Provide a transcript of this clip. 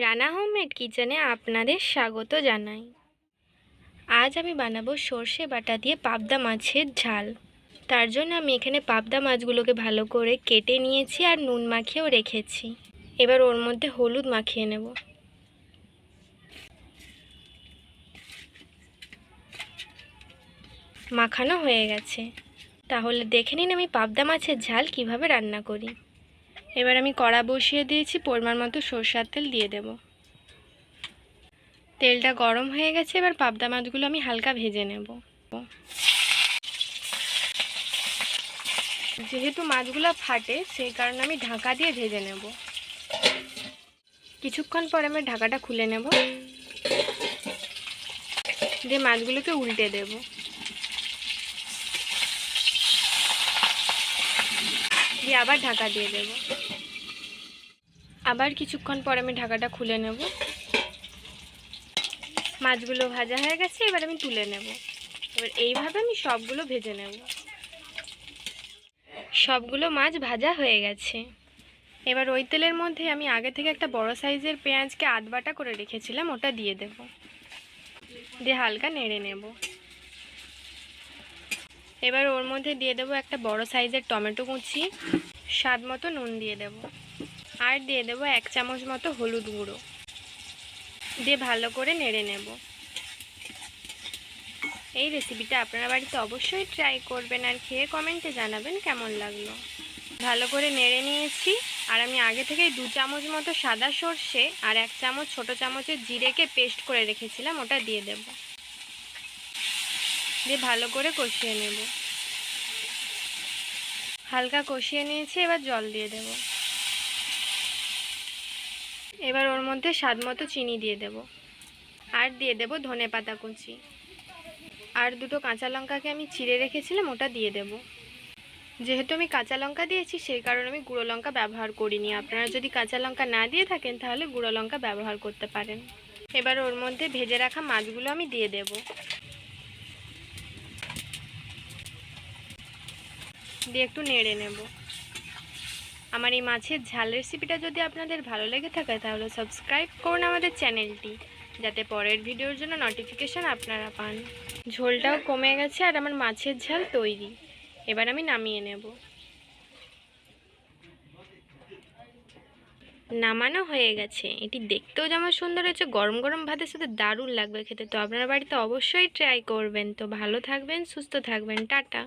Rana homemade কিচেনে আপনাদের স্বাগত জানাই। আজ আমি বানাবো সর্ষে বাটা দিয়ে পাবদা মাছের ঝাল। তার জন্য আমি এখানে পাবদা মাছগুলোকে ভালো করে কেটে নিয়েছি আর নুন মাখিয়েও রেখেছি। এবার ওর মধ্যে হলুদ মাখিয়ে নেব। মাখানো হয়ে গেছে। তাহলে দেখে নিন আমি পাবদা মাছের ঝাল কিভাবে রান্না করি। এবার আমি কড়া বসিয়ে দিয়েছি, পরিমাণ মতো সরষের তেল দিয়ে দেব। তেলটা গরম হয়ে গেছে, এবার পাবদা মাছগুলো আমি হালকা ভেজে নেব। যেহেতু মাছগুলো ফাটে সেই কারণে আমি ঢাকা দিয়ে ভেজে নেব। কিছুক্ষণ পর আমি ঢাকাটা খুলে নেব, দিয়ে মাছগুলোকে উল্টে দেব। দিয়ে আবার ঢাকা দিয়ে দেব। আবার কিছুক্ষণ পর আমি ঢাকাটা খুলে নেব। মাছগুলো ভাজা হয়ে গেছে, এবার আমি তুলে নেব। এবার এইভাবে আমি সবগুলো ভেজে নেব। সবগুলো মাছ ভাজা হয়ে গেছে। এবার ওই তেলের মধ্যে আমি আগে থেকে একটা বড় সাইজের পেঁয়াজকে আধ বাটা করে রেখেছিলাম, ওটা দিয়ে দেব। দিয়ে হালকা নেড়ে নেব। এবার ওর মধ্যে দিয়ে দেব একটা বড় সাইজের টমেটো কুচি, স্বাদ মতো নুন দিয়ে দেব, আর দিয়ে দেব 1 চামচ মতো হলুদ গুঁড়ো। দিয়ে ভালো করে নেড়ে নেব। এই রেসিপিটা আপনারা বাড়িতে অবশ্যই ট্রাই করবেন আর খেয়ে কমেন্টে জানাবেন কেমন লাগলো। ভালো করে নেড়ে নিয়েছি, আর আমি আগে থেকেই 2 চামচ মতো সাদা সর্ষে আর 1 চামচ ছোট চামচের জিরেকে পেস্ট করে রেখেছিলাম, ওটা দিয়ে দেব। দিয়ে ভালো করে কষিয়ে নেব। হালকা কষিয়ে নিয়েছি, এবার জল দিয়ে দেব। এবার ওর মধ্যে স্বাদ মতো চিনি দিয়ে দেব, আর দিয়ে দেব ধনেপাতা কুচি, আর 2টো কাঁচা লঙ্কাকে আমি চিড়ে রেখেছিলাম, ওটা দিয়ে দেব। যেহেতু আমি কাঁচা লঙ্কা দিয়েছি সেই কারণে আমি গুঁড়ো লঙ্কা ব্যবহার করিনি। আপনারা যদি কাঁচা লঙ্কা না দিয়ে থাকেন তাহলে গুঁড়ো লঙ্কা ব্যবহার করতে পারেন। এবার ওর মধ্যে ভেজে রাখা মাছগুলো আমি দিয়ে দেব। দিয়ে একটু নেড়ে নেব। আমার এই মাছের ঝাল রেসিপিটা যদি আপনাদের ভালো লেগে থাকে তাহলে সাবস্ক্রাইব করুন আমাদের চ্যানেলটি, যাতে পরের ভিডিওর জন্য নোটিফিকেশান আপনারা পান। ঝোলটাও কমে গেছে আর আমার মাছের ঝাল তৈরি। এবার আমি নামিয়ে নেব। নামানো হয়ে গেছে। এটি দেখতেও যেমন সুন্দর হয়েছে, গরম গরম ভাতের সাথে দারুণ লাগবে খেতে। তো আপনারা বাড়িতে অবশ্যই ট্রাই করবেন। তো ভালো থাকবেন, সুস্থ থাকবেন, টাটা।